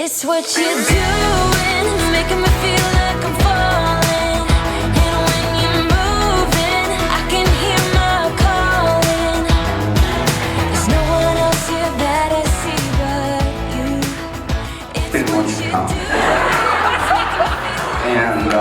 It's what you're doing, making me feel like I'm falling. And when you're moving, I can hear my calling. There's no one else here that I see but you. It's what you're doing. And,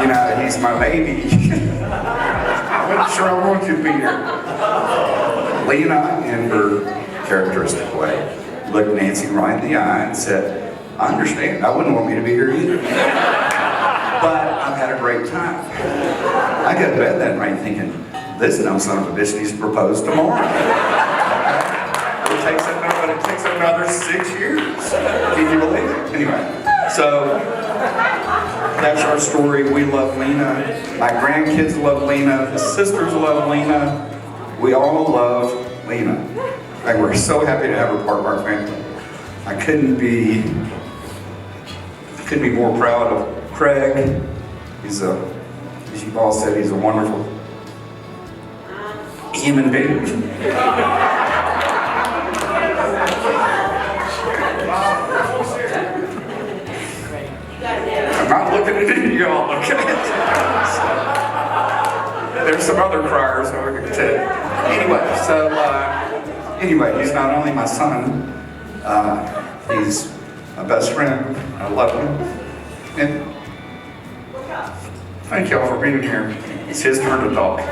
you know, he's my baby. I'm not sure I want you to be here. Lena, in her characteristic way, looked Nancy right in the eye and said, I understand, I wouldn't want me to be here either. But I've had a great time. I got to bed that night thinking, this no son of a bitch needs to propose tomorrow. It takes another 6 years. Can you believe it? Anyway, so that's our story. We love Lena. My grandkids love Lena. The sisters love Lena. We all love Lena. And we're so happy to have her part of our family. I couldn't be more proud of Craig. He's as you've all said, he's a wonderful human being. I'm not looking at any of y'all, okay? There's some other criers over here too. Anyway, he's not only my son, he's my best friend. I love him. And thank y'all for being here. It's his turn to talk.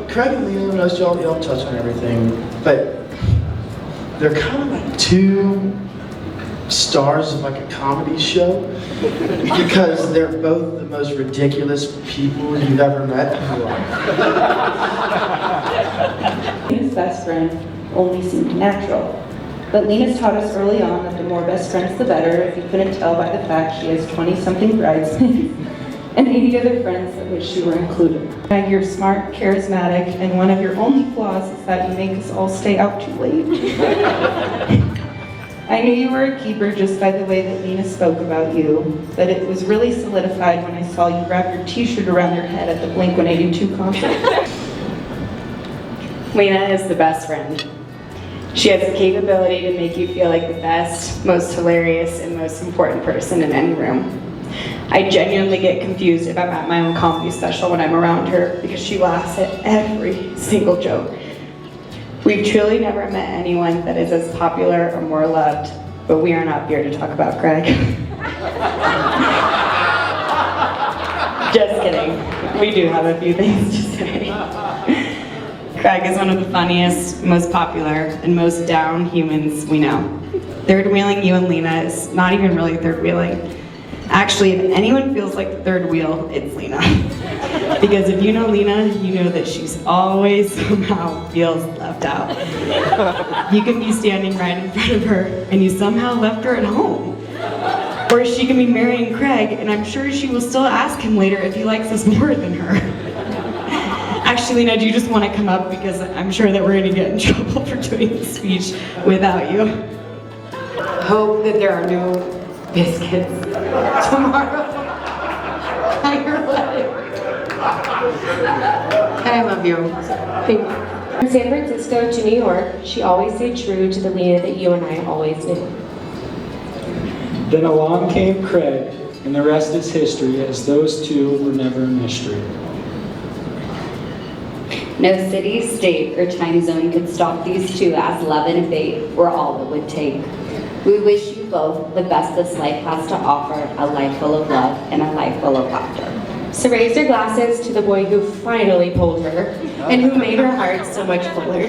Craig and Lena, most y'all touch on everything, but they're kind of like two stars of like a comedy show because they're both the most ridiculous people you've ever met in your life. Lena's best friend only seemed natural, but Lena's taught us early on that the more best friends the better, if you couldn't tell by the fact she has 20-something bridesmaids and 80 other friends that wish she were included. You're smart, charismatic, and one of your only flaws is that you make us all stay out too late. I knew you were a keeper just by the way that Lena spoke about you, but it was really solidified when I saw you wrap your t-shirt around your head at the Blink-182 concert. Lena is the best friend. She has the capability to make you feel like the best, most hilarious, and most important person in any room. I genuinely get confused if I'm at my own comedy special when I'm around her because she laughs at every single joke. We've truly never met anyone that is as popular or more loved, but we are not here to talk about Craig. Just kidding. We do have a few things to say. Craig is one of the funniest, most popular, and most down humans we know. Third wheeling you and Lena is not even really third wheeling. Actually, if anyone feels like the third wheel, it's Lena. Because if you know Lena, you know that she's always somehow feels left out. You can be standing right in front of her and you somehow left her at home. Or she can be marrying Craig and I'm sure she will still ask him later if he likes us more than her. Actually, Lena, do you just want to come up because I'm sure that we're going to get in trouble for doing the speech without you. Hope that there are no biscuits tomorrow. I love you. Thank you. From San Francisco to New York, she always stayed true to the Lena that you and I always knew. Then along came Craig, and the rest is history, as those two were never a mystery. No city, state, or time zone could stop these two, as love and fate were all it would take. We wish you both the best this life has to offer, a life full of love and a life full of laughter. So raise your glasses to the boy who finally pulled her and who made her heart so much fuller.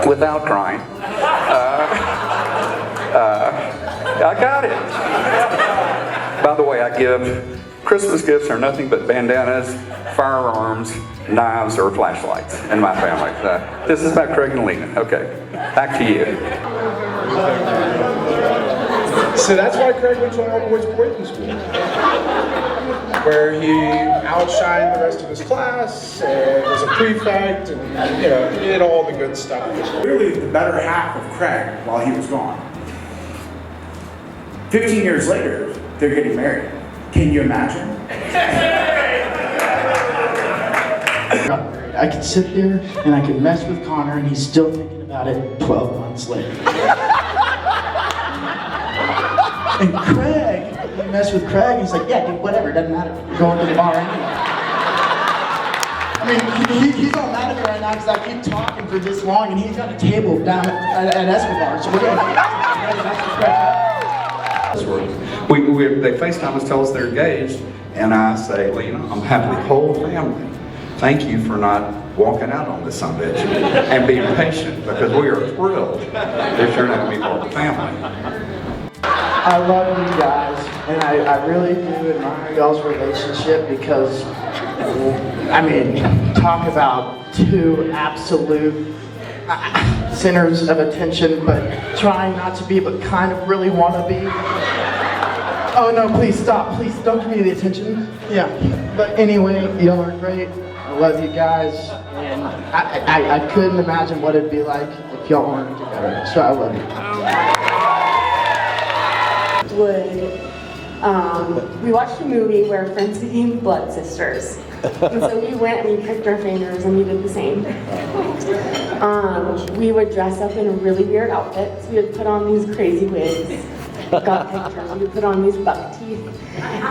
Without crying. I got it. By the way, I give Christmas gifts are nothing but bandanas, firearms, knives, or flashlights in my family. This is about Craig and Lena. Okay, back to you. So that's why Craig went to an all-boys boarding school, where he outshined the rest of his class, and was a prefect, and he did all the good stuff. Clearly the better half of Craig while he was gone. 15 years later, they're getting married. Can you imagine? I could sit there and I could mess with Connor and he's still thinking about it 12 months later. And Craig, you mess with Craig, he's like, yeah, dude, whatever, doesn't matter. You're going to the bar anyway. I mean, he's all mad at me right now because I keep talking for this long and he's got a table down at Escobar, so we're going to They FaceTime us, tell us they're engaged, and I say, Lena, I'm happy the whole family. Thank you for not walking out on this sumbitch and being patient, because we are thrilled they're turning out to be part of the family. I love you guys, and I really do admire y'all's relationship because, I mean, talk about two absolute centers of attention, but trying not to be, but kind of really want to be. Oh no, please stop. Please don't give me the attention. Yeah, but anyway, y'all are great. I love you guys, and I couldn't imagine what it'd be like if y'all weren't together, so I love you. We watched a movie where friends became blood sisters. And so we went and we picked our fingers and we did the same. We would dress up in really weird outfits. We would put on these crazy wigs. Got pictures. We would put on these buck teeth.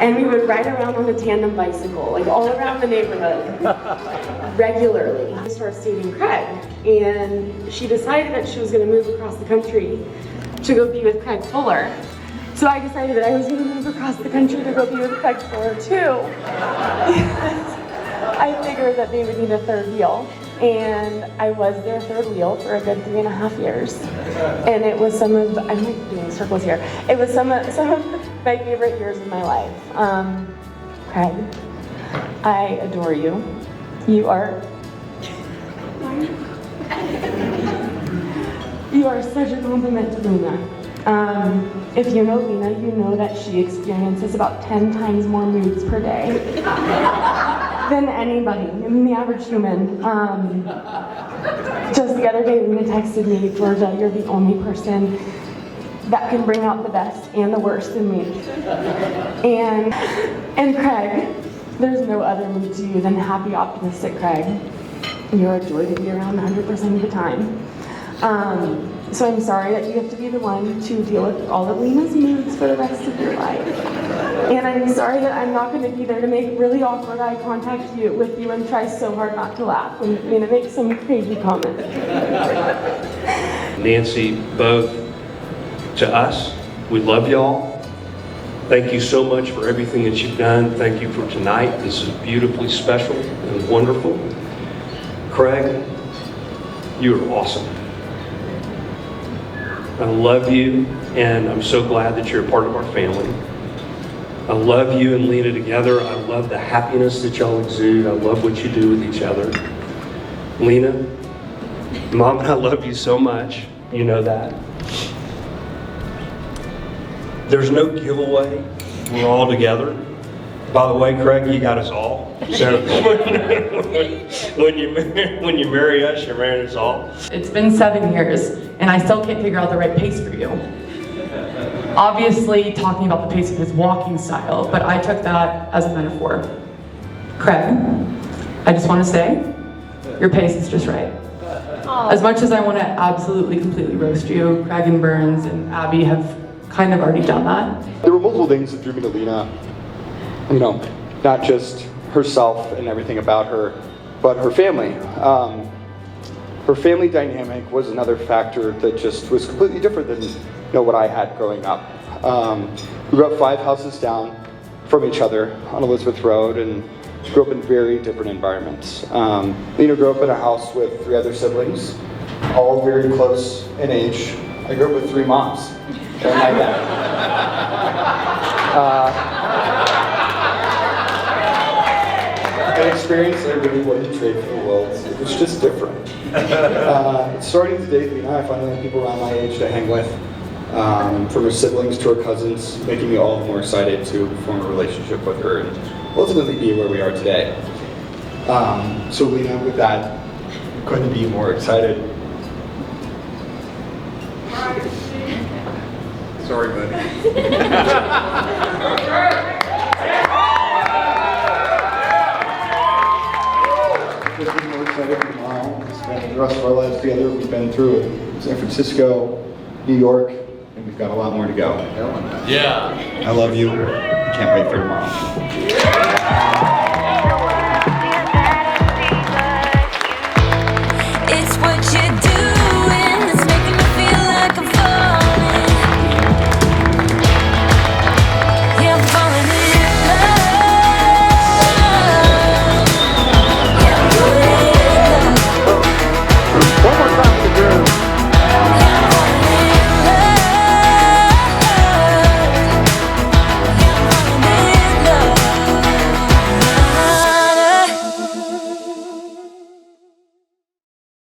And we would ride around on a tandem bicycle, like all around the neighborhood, regularly. I started dating Craig, and she decided that she was going to move across the country to go be with Craig Fuller. So I decided that I was going to move across the country to go be with Craig Fuller too. I figured that they would need a third wheel, and I was their third wheel for a good 3.5 years. And it was some of, I'm like doing circles here. It was some of my favorite years of my life. Craig, I adore you. You are such a compliment to Lena. If you know Lena, you know that she experiences about 10 times more moods per day than anybody, even the average human. Just the other day, Lena texted me, Georgia, you're the only person that can bring out the best and the worst in me. And Craig, there's no other mood to you than happy, optimistic Craig. You're a joy to be around 100% of the time. So I'm sorry that you have to be the one to deal with all of Lena's moods for the rest of your life. And I'm sorry that I'm not going to be there to make really awkward eye contact with you and try so hard not to laugh when Lena makes some crazy comment. Nancy, both to us, we love y'all. Thank you so much for everything that you've done. Thank you for tonight. This is beautifully special and wonderful. Craig, you are awesome. I love you, and I'm so glad that you're a part of our family. I love you and Lena together. I love the happiness that y'all exude. I love what you do with each other. Lena, Mom and I love you so much. You know that. There's no giveaway. We're all together. By the way, Craig, you got us all. So when you marry us, you're marrying us all. It's been 7 years, and I still can't figure out the right pace for you. Obviously, talking about the pace of his walking style, but I took that as a metaphor. Craig, I just want to say, your pace is just right. As much as I want to absolutely, completely roast you, Craig and Burns and Abby have kind of already done that. There were multiple things that drew me to Lena. You know, not just herself and everything about her, but her family. Her family dynamic was another factor that just was completely different than what I had growing up. We grew up 5 houses down from each other on Elizabeth Road and grew up in very different environments. Lena grew up in a house with 3 other siblings, all very close in age. I grew up with 3 moms and my dad. An experience that I really wouldn't trade for the world. It was just different. Starting to date Lena, I finally had people around my age to hang with, from her siblings to her cousins, making me all the more excited to form a relationship with her and ultimately be where we are today. So Lena, with that, couldn't be more excited. Sorry, buddy. Couldn't be more excited together. We've been through San Francisco, New York, and we've got a lot more to go. Yeah. I love you. Can't wait for tomorrow.